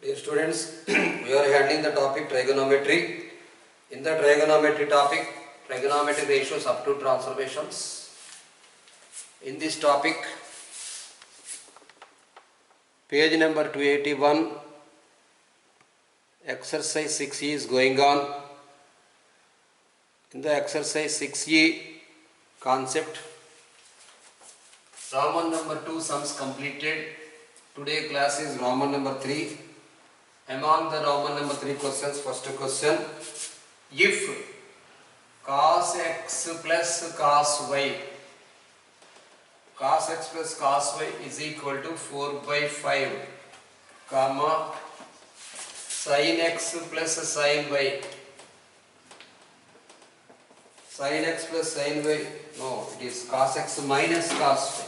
Dear students, we are handling the topic trigonometry. In the trigonometry topic, trigonometric ratios up to transformations. In this topic, page number 281, exercise 6e is going on. In the exercise 6e concept, Roman number 2 sums completed. Today class is Roman number 3. Among the Roman number 3 questions, first question, if cos x plus cos y is equal to 4 by 5, comma, sin x plus sin y, no, it is cos x minus cos y.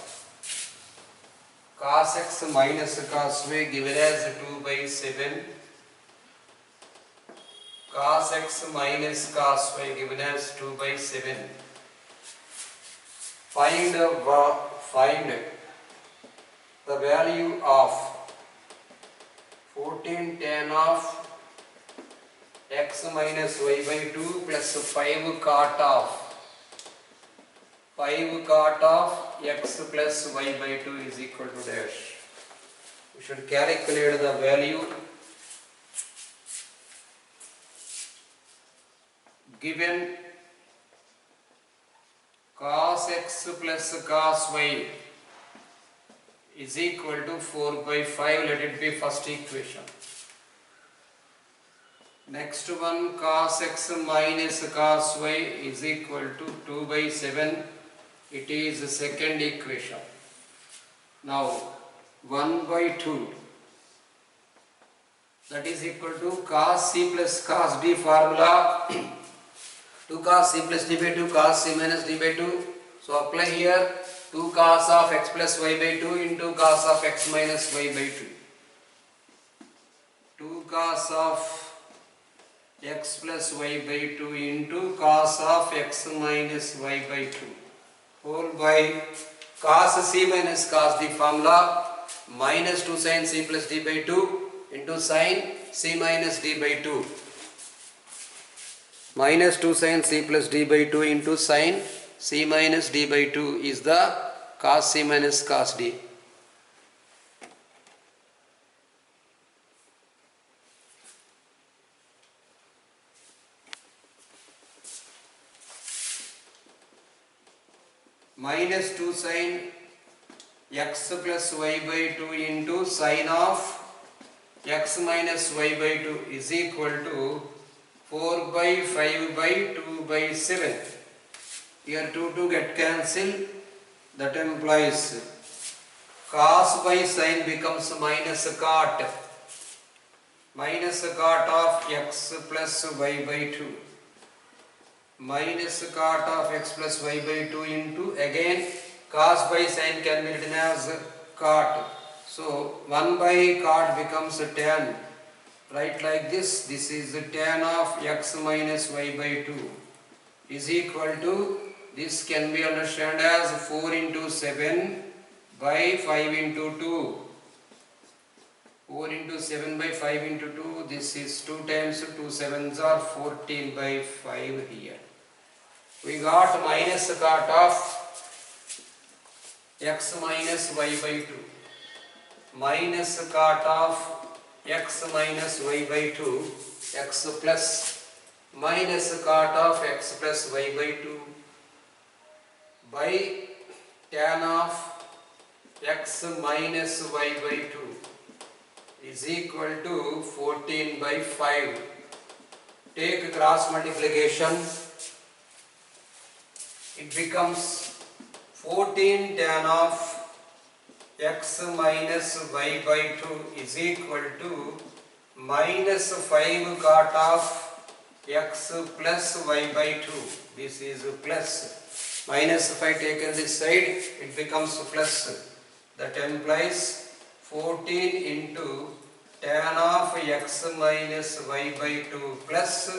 Cos x minus cos y given as 2 by 7. Cos x minus cos y given as 2 by 7. Find the value of 14 tan of x minus y by 2 plus 5 cot of x plus y by 2 is equal to dash. We should calculate the value given cos x plus cos y is equal to 4 by 5. Let it be first equation. Next one, cos x minus cos y is equal to 2 by 7. It is the second equation. Now 1 by 2, that is equal to cos c plus cos d formula. 2 cos c plus d by 2, cos c minus d by 2. So apply here 2 cos of x plus y by 2 into cos of x minus y by 2. 2 cos of x plus y by 2 into cos of x minus y by 2 whole by cos c minus cos d formula minus 2 sin c plus d by 2 into sin c minus d by 2. Minus 2 sin c plus d by 2 into sin c minus d by 2 is the cos c minus cos d. Minus 2 sin x plus y by 2 into sin of x minus y by 2 is equal to 4 by 5 by 2 by 7. Here 2 get cancelled. That implies cos by sin becomes minus cot of x plus y by 2. Minus cot of x plus y by 2 into, again cos by sin can be written as cot. So 1 by cot becomes tan. Write like this. This is tan of x minus y by 2 is equal to, this can be understood as 4 into 7 by 5 into 2. 4 into 7 by 5 into 2. This is 2 times 2 7s are 14 by 5 here. We got minus cot of x minus y by 2. Minus cot of x minus y by 2, x plus minus cot of x plus y by 2 by tan of x minus y by 2 is equal to 14 by 5. Take cross multiplication. It becomes 14 tan of x minus y by 2 is equal to minus 5 cot of x plus y by 2. This is plus. Minus 5 taken this side, it becomes plus. That implies 14 into tan of x minus y by 2 plus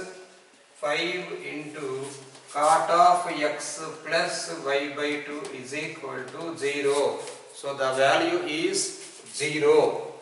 5 into cot of x plus y by 2 is equal to 0. So the value is 0.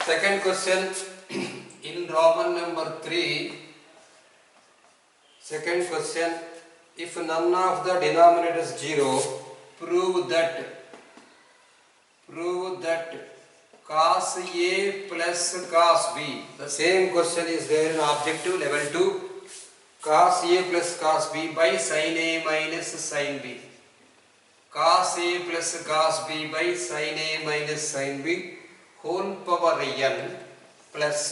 Second question in Roman number 3. Second question, if none of the denominators 0, prove that cos A plus cos B. The same question is there in objective level 2. Cos A plus cos B by sin A minus sin B. Cos A plus cos B by sin A minus sin B whole power n plus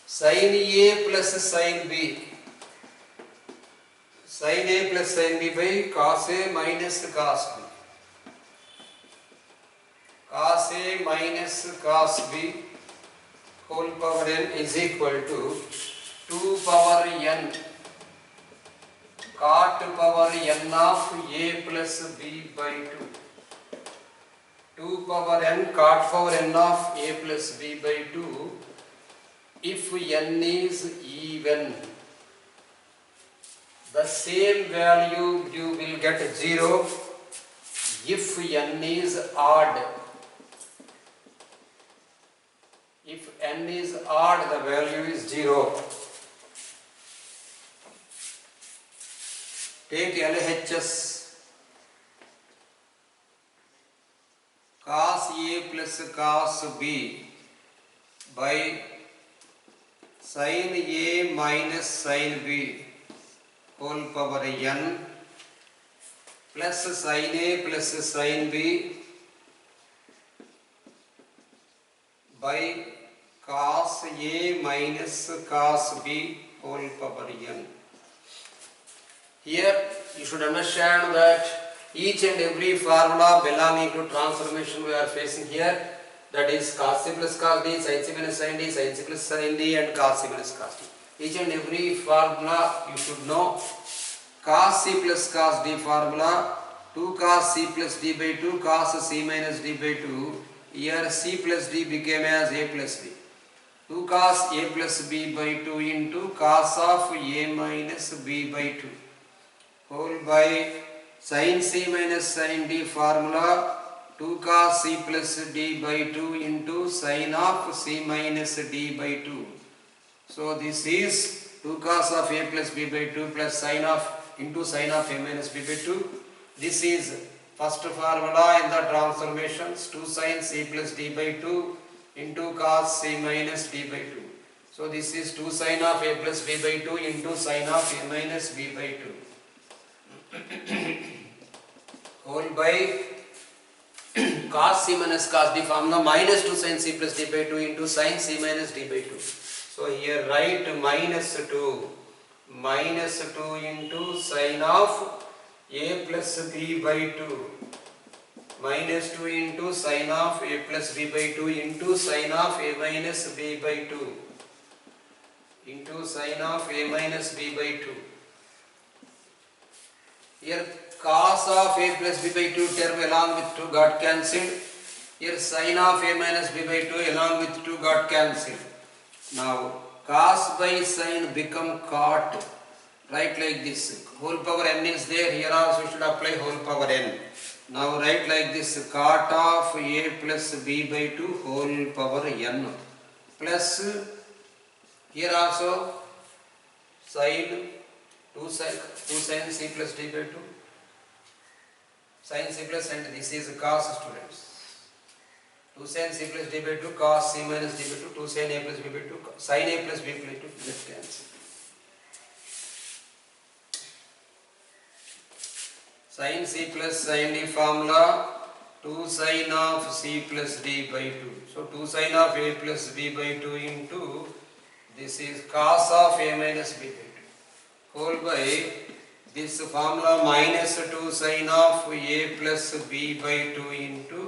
sin A plus sin B. Sin A plus sin B by cos A minus cos B. Cos A minus cos B whole power n is equal to 2 power n cot power n of A plus B by 2. 2 power n cot power n of A plus B by 2 if n is even. The same value you will get 0 if n is odd. If n is odd, the value is 0. Take LHS. Cos A plus cos B by sin A minus sin B whole power n plus sin A plus sin B by cos A minus cos B whole power n. Here you should understand that each and every formula belonging to transformation we are facing here, that is cos C plus cos D, sin C minus sin D, sin C plus sin D and cos C minus cos D. Each and every formula you should know. Cos C plus cos D formula 2 cos C plus D by 2 cos C minus D by 2. Here C plus D became as A plus B. 2 cos A plus B by 2 into cos of A minus B by 2 whole by sin C minus sin D formula 2 cos C plus D by 2 into sin of C minus D by 2. So this is 2 cos of A plus B by 2 plus sin of into sin of A minus B by 2. This is first formula in the transformations, 2 sin C plus D by 2 into cos C minus D by 2. So this is 2 sin of A plus B by 2 into sin of A minus B by 2 whole by cos C minus cos D formula minus 2 sin C plus D by 2 into sin C minus D by 2. So here write minus 2 into sin of A plus B by 2 minus 2 into sin of A plus B by 2 into sin of A minus B by 2 into sin of A minus B by 2. Here cos of A plus B by 2 term along with 2 got cancelled. Here sin of A minus B by 2 along with 2 got cancelled. Now cos by sin become cot. Write like this. Whole power n is there. Here also we should apply whole power n. Now write like this. Cot of A plus B by 2 whole power n plus here also sin 2 sin C plus D by 2 sin C plus and this is cos students. 2 sin C plus D by 2 cos C minus D by 2 2 sin A plus B by 2 sin A plus B by 2 left cancel. Sin C plus sin D formula 2 sin of C plus D by 2. So 2 sin of A plus B by 2 into this is cos of A minus B by 2 whole by this formula minus 2 sin of A plus B by 2 into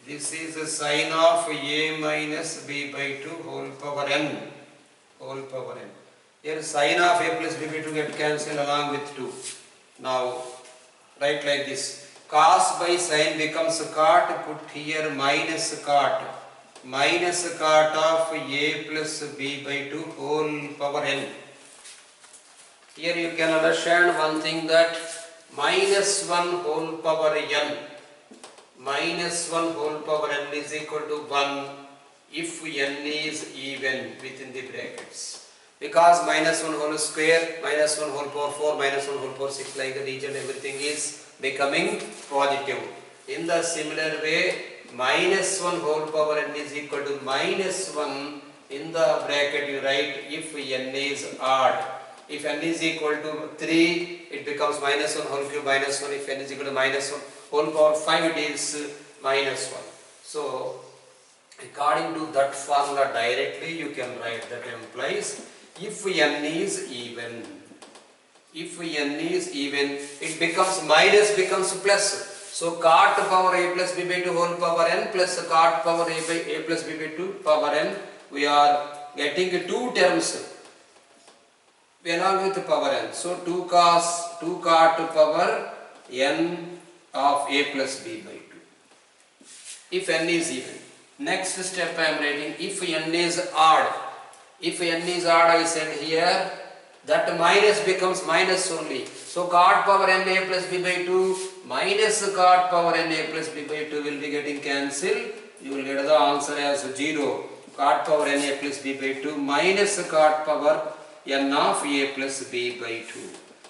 this is a sin of A minus B by 2 whole power n. Whole power n. Here sin of A plus B by 2 get cancelled along with 2. Now write like this. Cos by sin becomes cot. Put here minus cot. Minus cot of A plus B by 2 whole power n. Here you can understand one thing that minus 1 whole power n. Minus 1 whole power n is equal to 1 if n is even within the brackets. Because minus 1 whole square, minus 1 whole power 4, minus 1 whole power 6, like that each and everything is becoming positive. In the similar way, minus 1 whole power n is equal to minus 1. In the bracket you write if n is odd. If n is equal to 3, it becomes minus 1 whole cube minus 1. If n is equal to minus 1 whole power 5, it is minus 1. So, according to that formula directly you can write that implies if n is even. If n is even, it becomes minus becomes plus. So cot power a plus b by 2 whole power n plus cot power a by a plus b by 2 power n. We are getting two terms along with power n. So 2 cot power n of a plus b by 2. If n is even. Next step I am writing if n is odd. If n is odd, I said here that minus becomes minus only. So cot power n a plus b by 2 minus cot power n a plus b by 2 will be getting cancelled. You will get the answer as 0. Cot power n a plus b by 2 minus cot power n of a plus b by 2.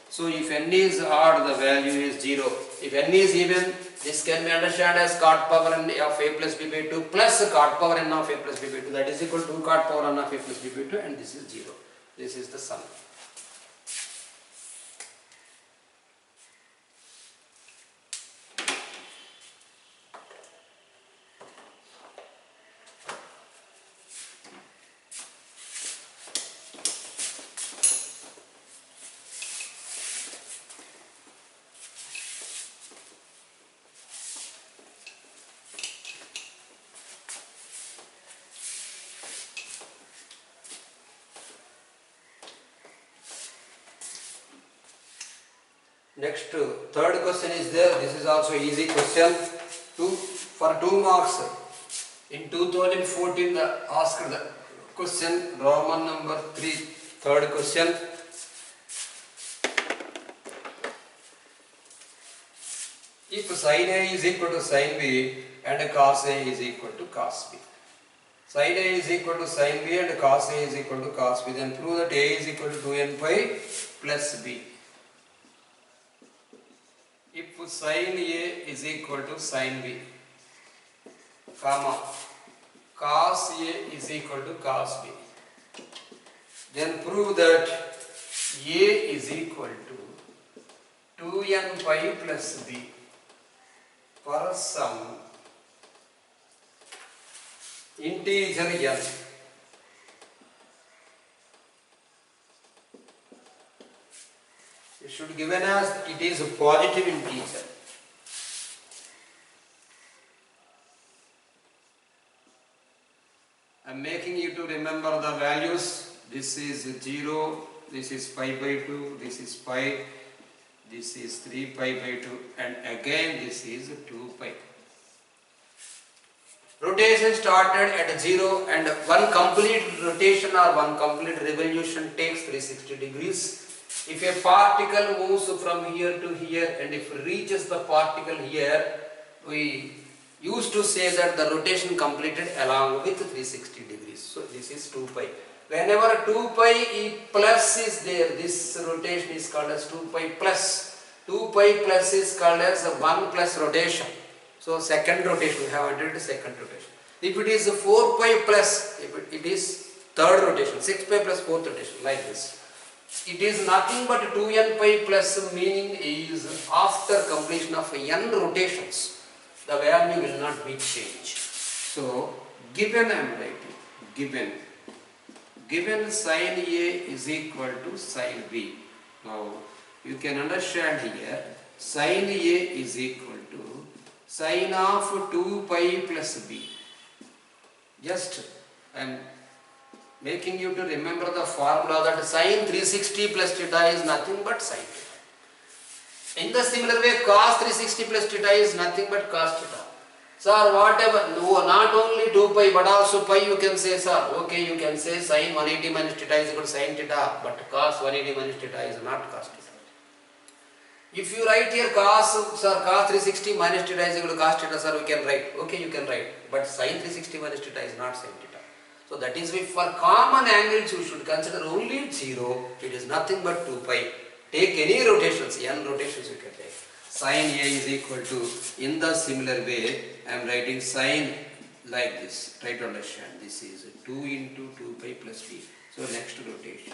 So if n is odd, the value is 0. If n is even, this can be understood as cot power n of a plus b by 2 plus cot power n of a plus b by 2. That is equal to cot power n of a plus b by 2, and this is 0. This is the sum. Next, third question is there. This is also easy question. For 2 marks. In 2014, asked the question, Roman number 3, third question. If sin A is equal to sin B and cos A is equal to cos B. Sin A is equal to sin B and cos A is equal to cos B. Then prove that A is equal to 2n pi plus B. If sin A is equal to sin B, comma, cos A is equal to cos B, then prove that A is equal to 2n pi plus B for some integer n. It should given as it is a positive integer. I am making you to remember the values. This is 0, this is pi by 2, this is pi, this is 3 pi by 2, and again this is 2 pi. Rotation started at 0, and one complete rotation or one complete revolution takes 360 degrees. If a particle moves from here to here and if it reaches the particle here, we used to say that the rotation completed along with 360 degrees. So this is 2 pi. Whenever 2 pi plus is there, this rotation is called as 2 pi plus. 2 pi plus is called as a 1 plus rotation. So second rotation, we have entered second rotation. If it is 4 pi plus, if it is third rotation, 6 pi plus fourth rotation, like this. It is nothing but 2n pi plus, meaning is after completion of n rotations, the value will not be changed. So, given I am writing, given sin A is equal to sin B. Now, you can understand here, sin A is equal to sin of 2 pi plus B. Just I am making you to remember the formula that sin 360 plus theta is nothing but sin theta. In the similar way, cos 360 plus theta is nothing but cos theta. Sir, whatever, no, not only 2 pi but also pi you can say, sir. Okay, you can say sin 180 minus theta is equal to sin theta, but cos 180 minus theta is not cos theta. If you write here cos 360 minus theta is equal to cos theta, sir, we can write. Okay, you can write. But sin 360 minus theta is not sin theta. So that is why for common angles you should consider only 0. It is nothing but 2 pi. Take any rotations, n rotations you can take. Sin A is equal to, in the similar way, I am writing sin like this. Try to understand. This is 2 into 2 pi plus b. So next rotation.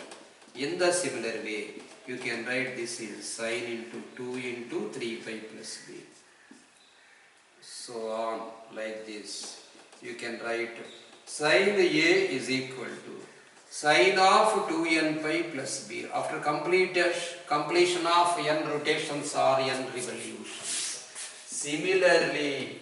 In the similar way, you can write this is sin into 2 into 3 pi plus b. So on like this. You can write sin A is equal to sin of 2n pi plus b after completion of n rotations or n revolutions. Similarly,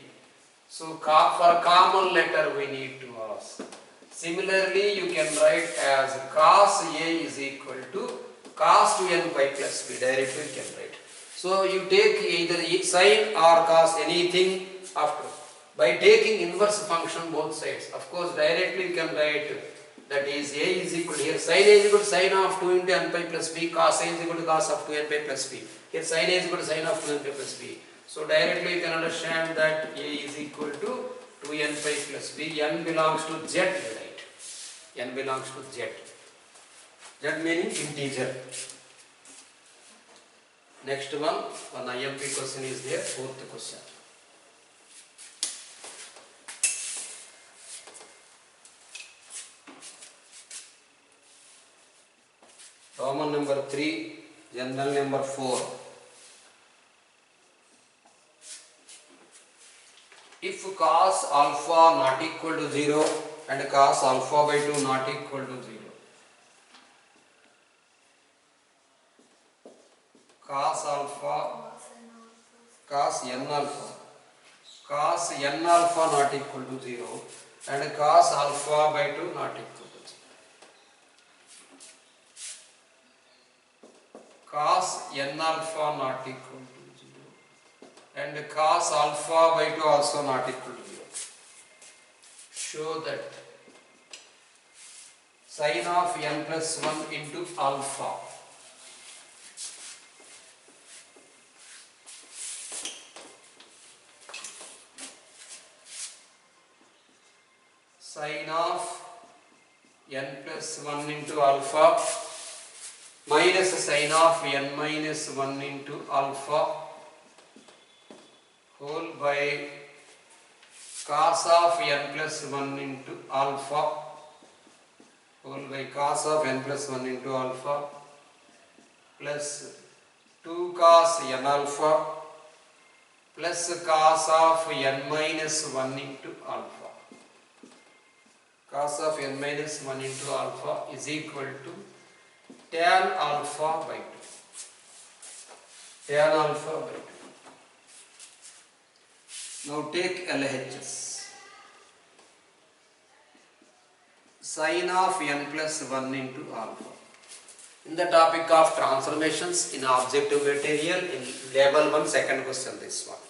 so for common letter we need to ask. Similarly, you can write as cos A is equal to cos 2n pi plus b. Directly you can write. So you take either sin or cos, anything after. By taking inverse function both sides. Of course, directly you can write that is A is equal to, here sin A is equal to sin of 2 into n pi plus b, cos A is equal to cos of 2n pi plus b. Here sin A is equal to sin of 2n pi plus b. So directly you can understand that A is equal to 2n pi plus b. N belongs to z, right? N belongs to z. Z meaning integer. Next one IMP question is there, fourth question. Roman number 3, general number 4. If cos alpha not equal to 0 and cos alpha by 2 not equal to 0. Cos alpha, cos n alpha. Cos n alpha not equal to 0 and cos alpha by 2 not equal to 0. Cos n alpha not equal to 0 and cos alpha by 2 also not equal to 0. Show that sin of n plus 1 into alpha sin of n plus 1 into alpha minus sin of n minus 1 into alpha whole by cos of n plus 1 into alpha whole by cos of n plus 1 into alpha plus 2 cos n alpha plus cos of n minus 1 into alpha. Cos of n minus 1 into alpha is equal to tan alpha by 2. Tan alpha by 2. Now take LHS. Sin of n plus 1 into alpha. In the topic of transformations in objective material, in level 1, second question, this one.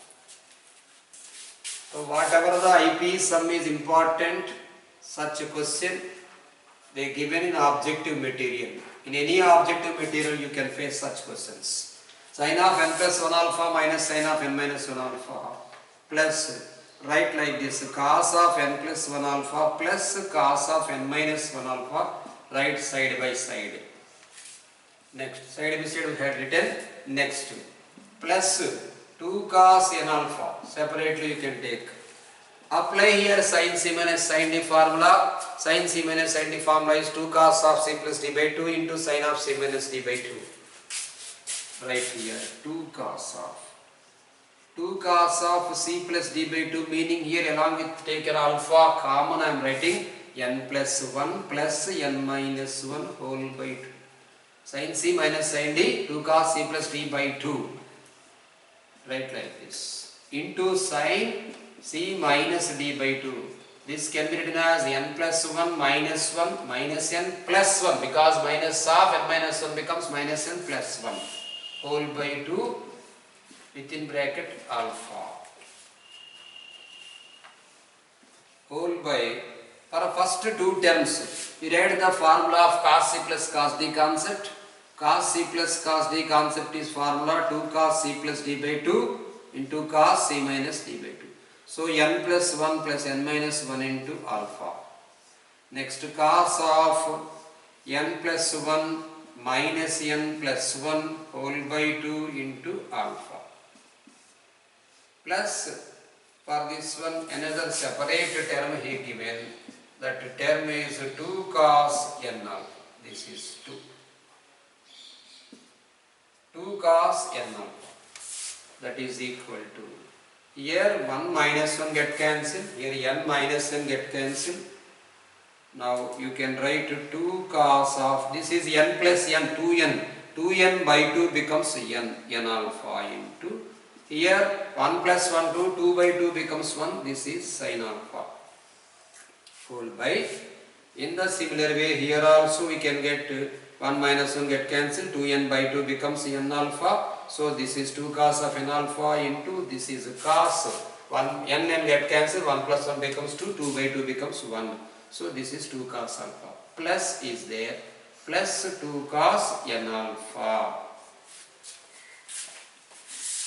So whatever the IP sum is important, such a question they given in objective material. In any objective material you can face such questions. Sin of n plus 1 alpha minus sin of n minus 1 alpha plus, write like this, cos of n plus 1 alpha plus cos of n minus 1 alpha, write side by side. Next, side by side we had written next, plus 2 cos n alpha, separately you can take. Apply here sin c minus sin d formula. Sin c minus sin d formula is 2 cos of c plus d by 2 into sin of c minus d by 2. Right here 2 cos of c plus d by 2, meaning here along with taken alpha common I am writing n plus 1 plus n minus 1 whole by 2. Sin c minus sin d, 2 cos c plus d by 2. Write like this. Into sin c minus d by 2. This can be written as n plus 1 minus 1 minus n plus 1, because minus of n minus 1 becomes minus n plus 1 whole by 2 within bracket alpha whole by, for first two terms we read the formula of cos c plus cos d concept. Cos c plus cos d concept is formula 2 cos c plus d by 2 into cos c minus d by 2. So n plus 1 plus n minus 1 into alpha. Next, cos of n plus 1 minus n plus 1 whole by 2 into alpha. Plus, for this one, another separate term he given. That term is 2 cos n alpha. This is 2. 2 cos n alpha. That is equal to. Here 1 minus 1 get cancelled. Here n minus n get cancelled. Now you can write 2 cos of, this is n plus n, 2n. 2n by 2 becomes n alpha into. Here 1 plus 1, 2 by 2 becomes 1. This is sin alpha. Whole by. In the similar way, here also we can get 1 minus 1 get cancelled. 2n by 2 becomes n alpha. So this is 2 cos of n alpha into, this is cos 1, n get cancelled. 1 plus 1 becomes 2. 2 by 2 becomes 1. So this is 2 cos alpha. Plus is there. Plus 2 cos n alpha.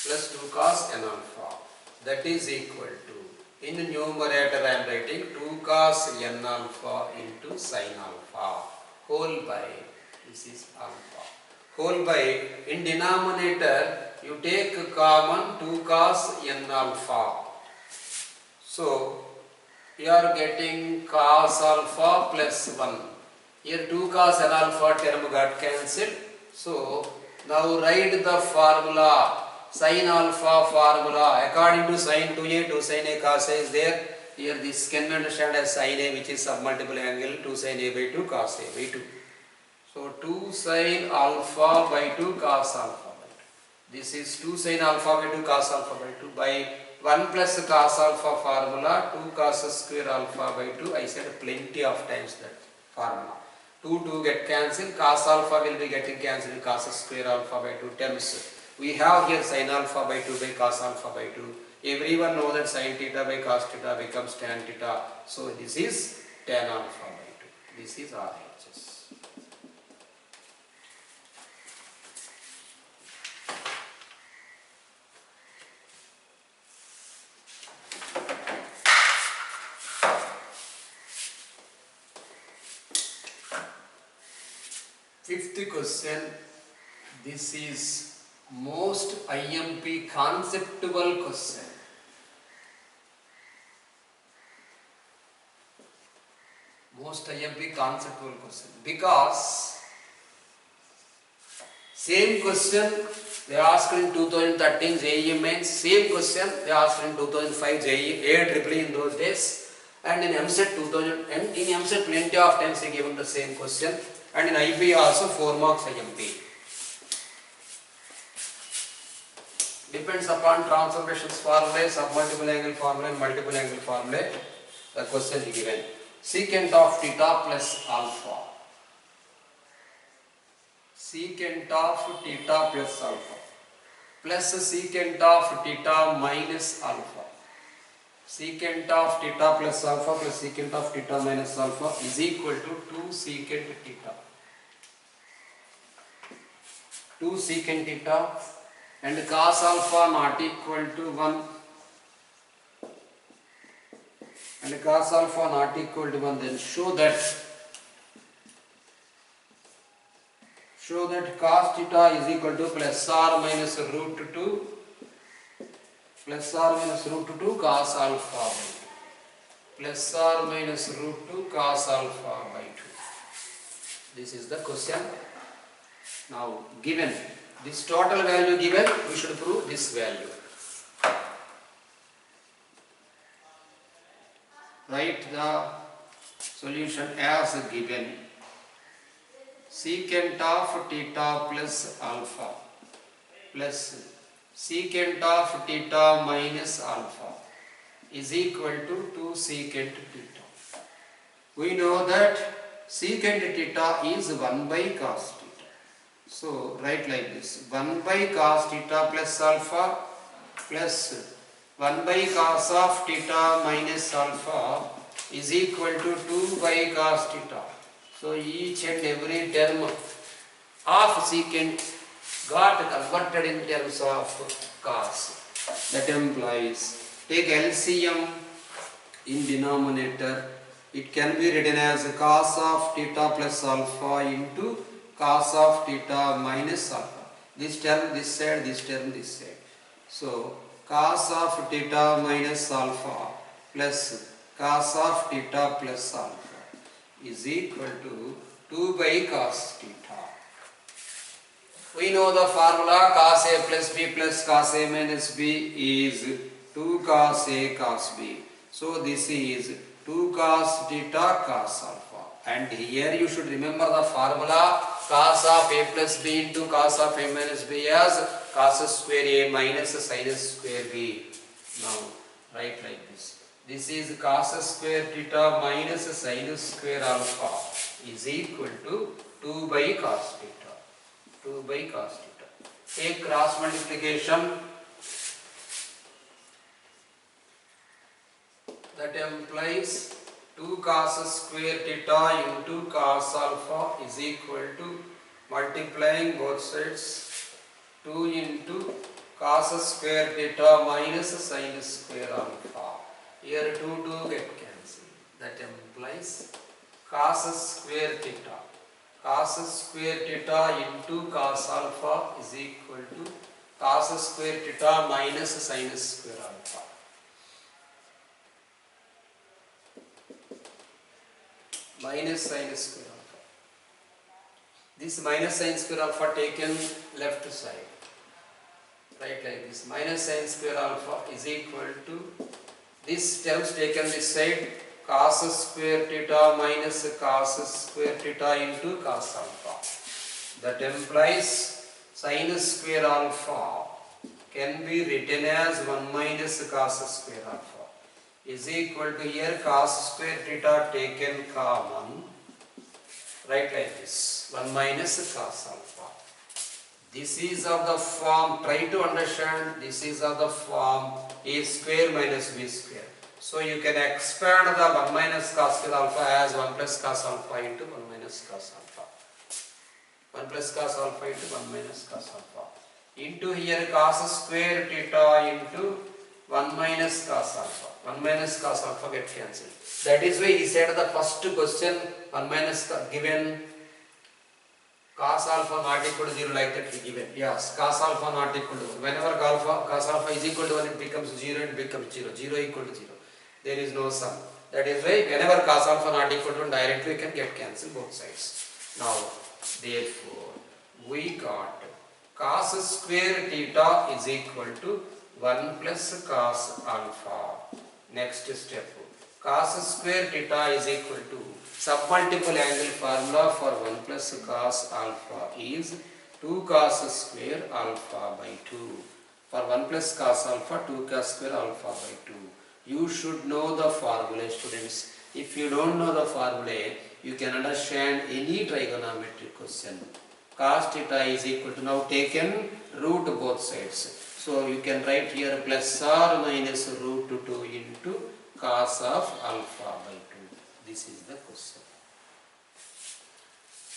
Plus 2 cos n alpha. That is equal to, in the numerator I am writing 2 cos n alpha into sin alpha. Whole by, this is alpha. Whole by, in denominator you take common 2 cos n alpha. So you are getting cos alpha plus 1. Here 2 cos n alpha term got cancelled. So now write the formula. Sin alpha formula. According to sin 2a, 2 sin a cos a is there. Here this can be understood as sin a, which is submultiple angle 2 sin a by 2 cos a by 2. So 2 sin alpha by 2 cos alpha by 2. This is 2 sin alpha by 2 cos alpha by 2 by 1 plus cos alpha formula, 2 cos square alpha by 2. I said plenty of times that formula. 2 get cancelled, cos alpha will be getting cancelled, cos square alpha by 2 terms. We have here sin alpha by 2 by cos alpha by 2. Everyone knows that sin theta by cos theta becomes tan theta. So this is tan alpha by 2. This is RHS. Fifth question. This is most IMP conceptual question. Most IMP conceptual question. Because same question they asked in 2013 JEE mains, same question they asked in 2005 JEE, AEEE in those days, and in MSET 2000, and in MSET plenty of times they given the same question, and in IB also 4 marks IMP. Depends upon transformations formula, submultiple angle formula and multiple angle formula. The question is given. Secant of theta plus alpha. Secant of theta plus alpha. Plus secant of theta minus alpha. Secant of theta plus alpha plus secant of theta minus alpha is equal to 2 secant theta. 2 secant theta. And cos alpha not equal to 1, and cos alpha not equal to 1, then show that cos theta is equal to plus or minus root 2 cos alpha by 2, plus or minus root 2 cos alpha by 2. This is the question. Now given this total value given, we should prove this value. Write the solution as given. Secant of theta plus alpha plus secant of theta minus alpha is equal to 2 secant theta. We know that secant theta is 1 by cos theta. So write like this, 1 by cos theta plus alpha plus 1 by cos of theta minus alpha is equal to 2 by cos theta. So each and every term of secant got converted in terms of cos. That implies take LCM in denominator it can be written as cos of theta plus alpha into cos of theta minus alpha. This term this side, this term this side. So cos of theta minus alpha plus cos of theta plus alpha is equal to 2 by cos theta. We know the formula cos A plus B plus cos A minus B is 2 cos A cos B. So this is 2 cos theta cos alpha. And here you should remember the formula cos of A plus B into cos of A minus B as cos square A minus sin square B. Now write like this. This is cos square theta minus sin square alpha is equal to 2 by cos theta. 2 by cos theta. Take cross multiplication. That implies 2 cos square theta into cos alpha is equal to multiplying both sides 2 into cos square theta minus sin square alpha. Here 2 get cancelled. That implies cos square theta. Cos square theta into cos alpha is equal to cos square theta minus sin square alpha. Minus sin square alpha. This minus sin square alpha taken left side. Right like this. Minus sin square alpha is equal to this terms taken this side. Cos square theta minus cos square theta into cos alpha. That implies sin square alpha can be written as 1 minus cos square alpha is equal to here cos square theta taken common. Write like this 1 minus cos alpha. This is of the form, try to understand, this is of the form A square minus B square. So you can expand the 1 minus cos square alpha as 1 plus cos alpha into 1 minus cos alpha. 1 plus cos alpha into 1 minus cos alpha. Into here cos square theta into 1 minus cos alpha. 1 minus cos alpha get cancelled. That is why he said the first question 1 minus given cos alpha not equal to 0 like that he given. Yes, cos alpha not equal to 1. Whenever cos alpha is equal to 1 it becomes 0 and becomes 0. 0 equal to 0. There is no sum. That is why whenever cos alpha not equal to 1 directly we can get cancelled both sides. Now therefore we got cos square theta is equal to 1 plus cos alpha. Next step. Cos square theta is equal to submultiple angle formula for 1 plus cos alpha is 2 cos square alpha by 2. For 1 plus cos alpha 2 cos square alpha by 2. You should know the formula, students. If you don't know the formula, you can understand any trigonometric question. Cos theta is equal to, now taken root both sides. So you can write here plus or minus root 2 into cos of alpha by 2. This is the question.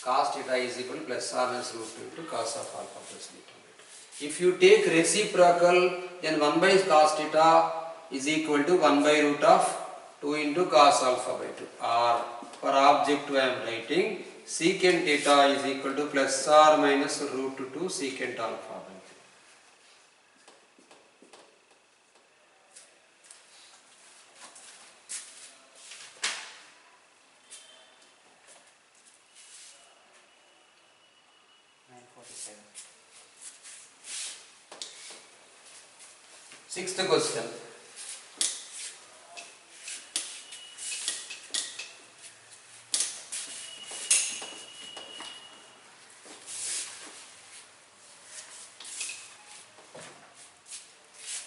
Cos theta is equal to plus or minus root 2 into cos of alpha plus beta by 2. If you take reciprocal, then 1 by cos theta is equal to 1 by root of 2 into cos alpha by 2. Or for objective I am writing secant theta is equal to plus or minus root 2 secant alpha by 2. Sixth question.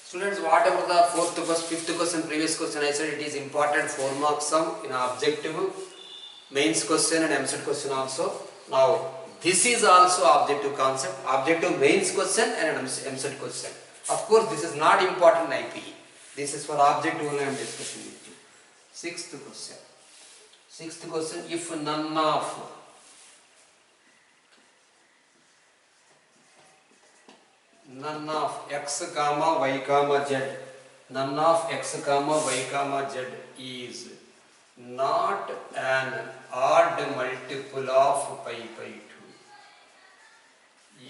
Students, whatever the fifth question, previous question, I said it is important 4 marks sum in objective, mains question and MCET question also. Now, this is also objective concept, objective mains question and MCET question. Of course, this is not important in IPE. This is for objective only I am discussing with you. Sixth question. Sixth question, if none of x comma y comma z, none of x comma y comma z is not an odd multiple of pi by 2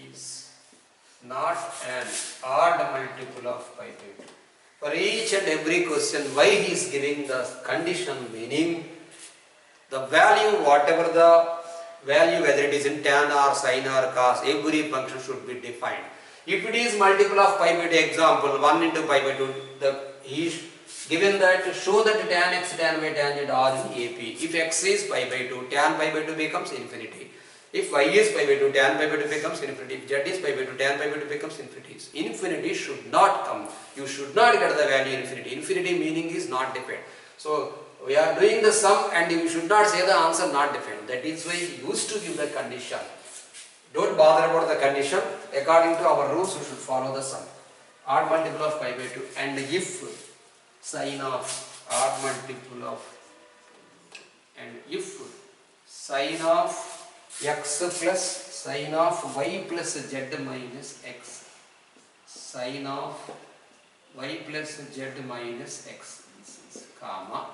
is not an odd multiple of pi by 2. For each and every question, why he is giving the condition, meaning the value, whatever the value, whether it is in tan or sine or cos, every function should be defined. If it is multiple of pi by 2, example 1 into pi by 2, he is given that show that tan x, tan y, tangent are in AP. If x is pi by 2, tan pi by 2 becomes infinity. If y is pi by 2, tan pi by 2 becomes infinity. If z is pi by 2, tan pi by 2 becomes infinity. Infinity should not come. You should not get the value infinity. Infinity meaning is not defined. So we are doing the sum and you should not say the answer not defined. That is why he used to give the condition. Don't bother about the condition. According to our rules, you should follow the sum. Odd multiple of pi by 2. And if sine of odd multiple of, and if sine of x plus sine of y plus z minus x, sine of y plus z minus x, this is comma,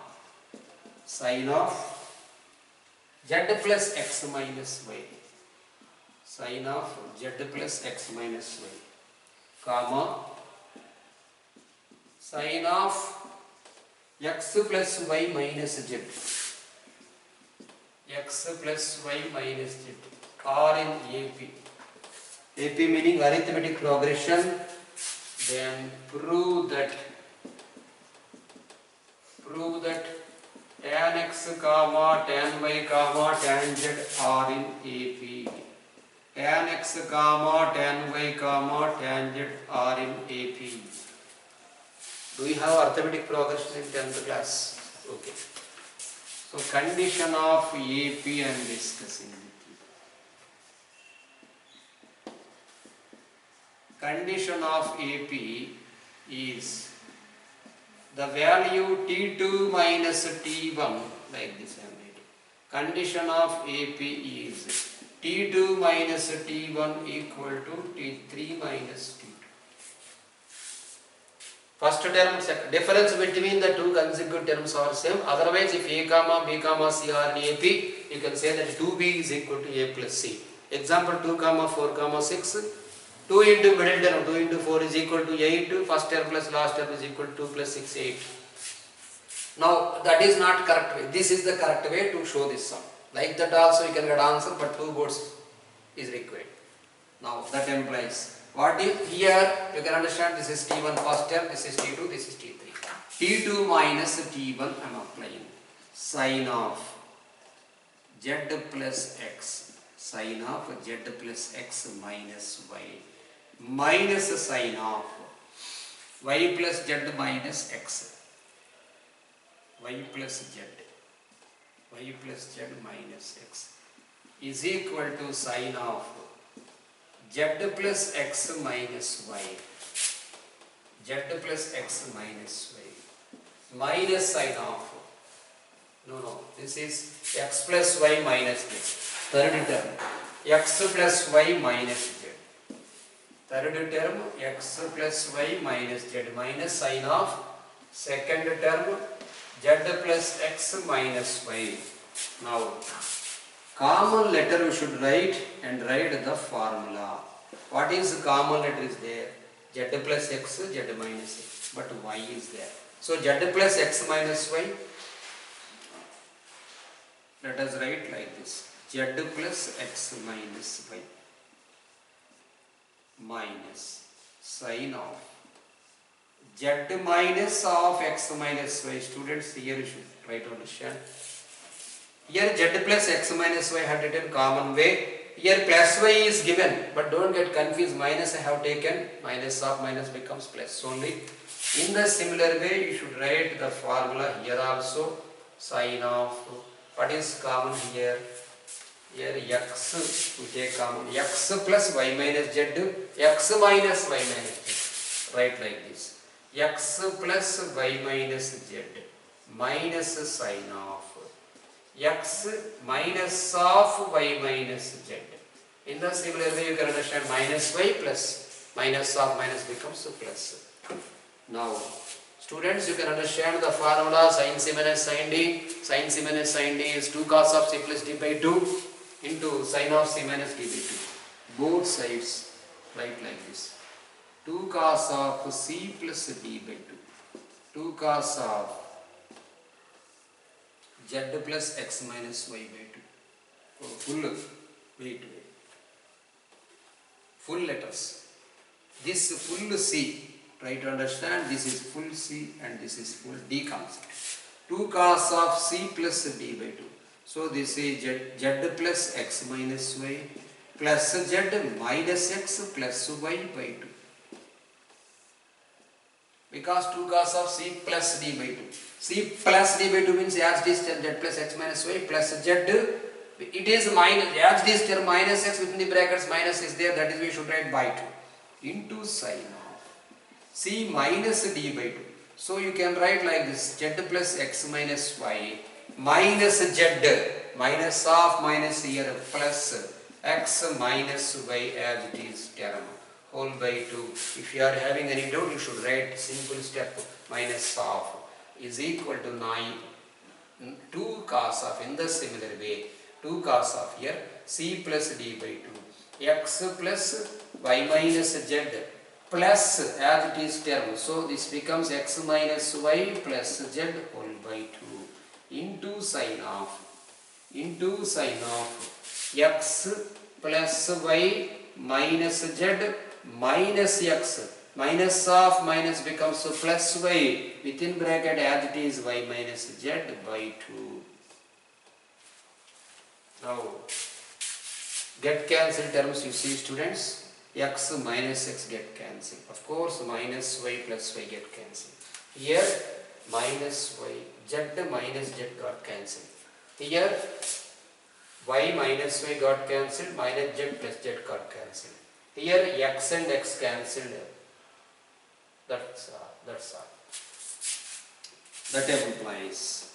sine of z plus x minus y, sine of z plus x minus y, comma, sine of x plus y minus z, x plus y minus z are in AP. AP meaning arithmetic progression. Then prove that tan x comma tan y comma tan z are in AP. Tan x comma tan y comma tan z are in AP. Do we have arithmetic progression in 10th class? Okay. So condition of AP I am discussing with you. Condition of AP is the value T2 minus T1, like this I am writing. Condition of AP is T2 minus T1 equal to T3 minus T2. First term, difference between the two consecutive terms are same. Otherwise, if A comma B comma C are in AP, you can say that 2B is equal to A plus C. Example 2 comma 4 comma 6. 2 into middle term, 2 into 4 is equal to 8. First term plus last term is equal to 2 plus 6, 8. Now, that is not correct way. This is the correct way to show this sum. Like that also you can get answer, but 2 boards is required. Now, that implies what if here you can understand this is T1 first term, this is T2, this is T3. T2 minus T1 I am applying sine of z plus x, sine of z plus x minus y, minus sine of y plus z minus x, y plus z minus x is equal to sine of z plus x minus y, z plus x minus y, minus sine of, this is x plus y minus z, third term, x plus y minus z, third term, x plus y minus z, minus sine of, second term, z plus x minus y. Now, common letter we should write and write the formula. What is the common letter is there? Z plus x, z minus x, but y is there. So z plus x minus y, let us write like this. Z plus x minus y minus sine of z minus of x minus y. Students, here you should try to understand. Here z plus x minus y I have written common way. Here plus y is given, but don't get confused. Minus I have taken, minus of minus becomes plus only. In the similar way, you should write the formula here also. Sine of, what is common here? Here x, we take common, x plus y minus z, x minus y minus z. Write like this. X plus y minus z minus sine of x minus of y minus z. In the similar way you can understand minus y plus minus of minus becomes plus. Now Students, you can understand the formula sin C minus sin D. Sin C minus sin D is 2 cos of C plus D by 2 into sin of C minus D by 2. Both sides write like this. 2 cos of C plus D by 2. 2 cos of Z plus X minus Y by 2. Oh, wait. Full letters. This full C. Try to understand, this is full C and this is full D concept. 2 cos of C plus D by 2. So this is Z plus X minus Y plus Z minus X plus Y by 2. Because 2 cos of C plus D by 2. C plus D by 2 means as it is Z plus X minus Y plus Z. It is minus, as it is term minus X within the brackets, minus is there, that is we should write by 2 into sin of C minus D by 2. So you can write like this, Z plus X minus Y minus Z, minus of minus here plus X minus Y as it is term whole by 2. If you are having any doubt, you should write simple step, minus of is equal to 9, 2 cos of, in the similar way, 2 cos of here C plus D by 2, X plus Y minus Z plus as it is term. So this becomes X minus Y plus Z whole by 2 into sin of X plus Y minus Z minus X. Minus of minus becomes plus Y within bracket as it is Y minus Z by 2. Now get cancelled terms you see students, X minus X get cancelled. Of course minus Y plus Y get cancelled. Here minus Y, Z minus Z got cancelled. Here Y minus Y got cancelled, minus Z plus Z got cancelled. Here X and X cancelled. That's all. That implies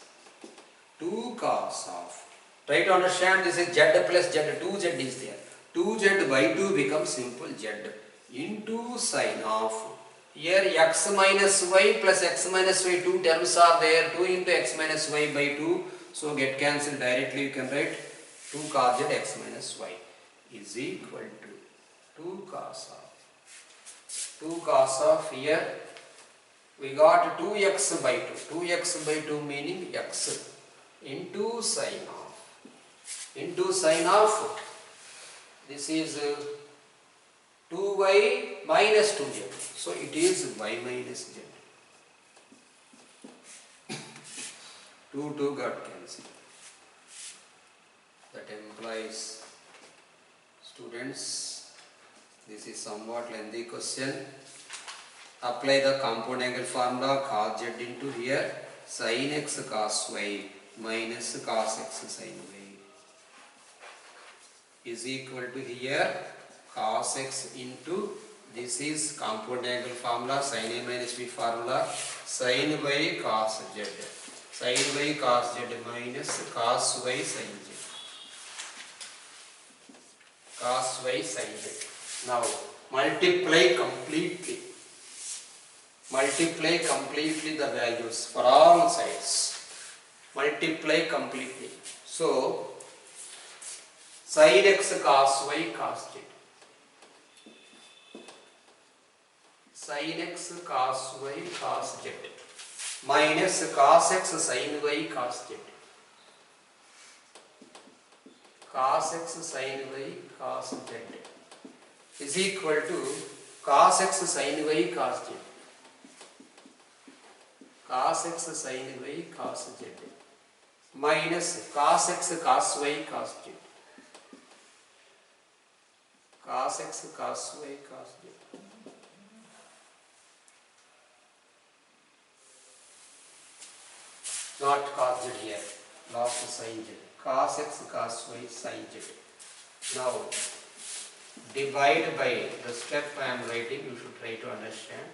2 cos of. Try to understand, this is Z plus Z, 2Z is there. 2Z by 2 becomes simple Z into sin of. Here X minus Y plus X minus Y, 2 terms are there. 2 into X minus Y by 2. So get cancelled directly. You can write 2 cos Z X minus Y is equal to 2 cos of. 2 cos of, here we got 2x by 2. 2x by 2 meaning x into sin of. Into sin of, this is 2y minus 2z. So it is y minus z. 2 got cancelled. That implies, students, this is somewhat lengthy question. Apply the compound angle formula, cos z into here sin x cos y minus cos x sin y is equal to here cos x into, this is compound angle formula, sin a minus b formula, sin y cos z, sin y cos z minus cos y sin z, cos y sin z. Now multiply completely the values for all sides. Multiply completely. So sin x cos y cos z, sin x cos y cos z minus cos x sin y cos z, cos x sin y cos z is equal to cos x sin y cos z, cos x sin y cos z minus cos x cos y cos z, cos x cos y cos z. Not cos z here, lost sin z, cos x cos y sin z. Now divide by the step I am writing, you should try to understand.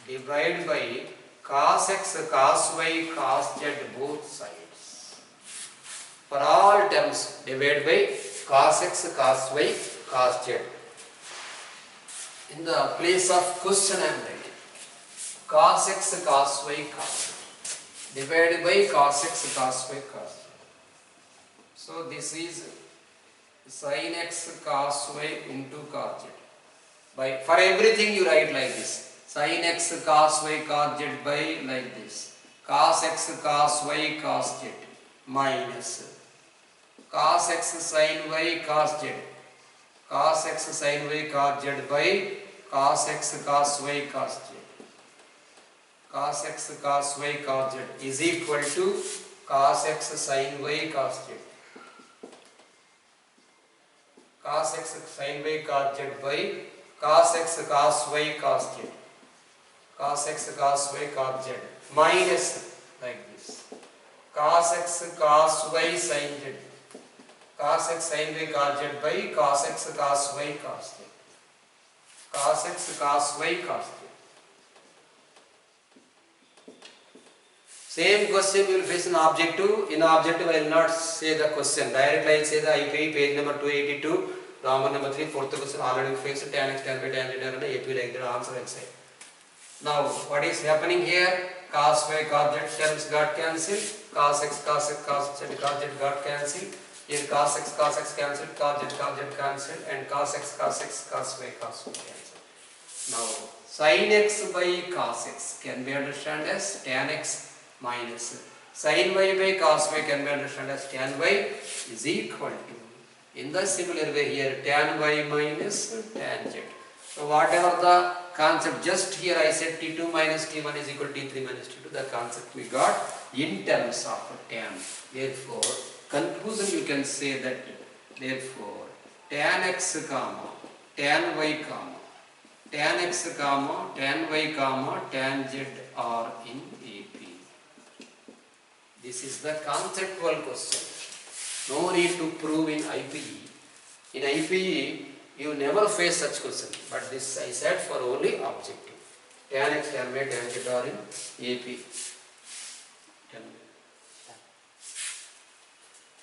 Divide by cos x cos y cos z both sides. For all terms, divide by cos x cos y cos z. In the place of question I am writing. cos x cos y cos z divided by cos x cos y cos z. So this is sin x cos y into cos z. By for everything you write like this. Sin x cos y cos z by like this. Cos x cos y cos z minus cos x sin y cos z. Cos x sin y cos z by cos x cos y cos z. Cos x cos y cos z is equal to cos x sin y cos z. Cos x sin y cos z by cos x cos y cos z. Cos x cos y cos z minus like this. Cos x cos y sin z. Cos x sin y cos z by cos x cos y cos z. Cos x cos y cos z. Same question you will face in objective. In objective I will not say the question. Directly I will say the IPE page number 282. Roman number 3, fourth question already fixed. Tan x, tan by, tan z and AP like that answer I will say. Now what is happening here? Cos y cos z terms got cancelled. Cos x cos z cos z got cancelled. Here cos x cancelled. Cos z cancelled. And cos x cos y cancelled. Now sin x by cos x can be understood as tan x minus sin y by cos y can be understood as tan y is equal to, in the similar way here, tan y minus tan z. So whatever the concept, just here I said T2 minus T1 is equal to T3 minus T2, the concept we got in terms of tan. Therefore conclusion you can say that, therefore tan x comma tan y comma tan x comma tan y comma tan z are in AP. This is the conceptual question. No need to prove in IPE. In IPE, you never face such question. But this I said for only objective. Tan x, tan y, tan z are in AP.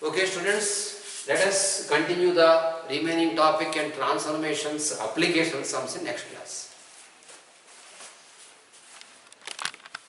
Okay, students, let us continue the remaining topic and transformations application sums in next class.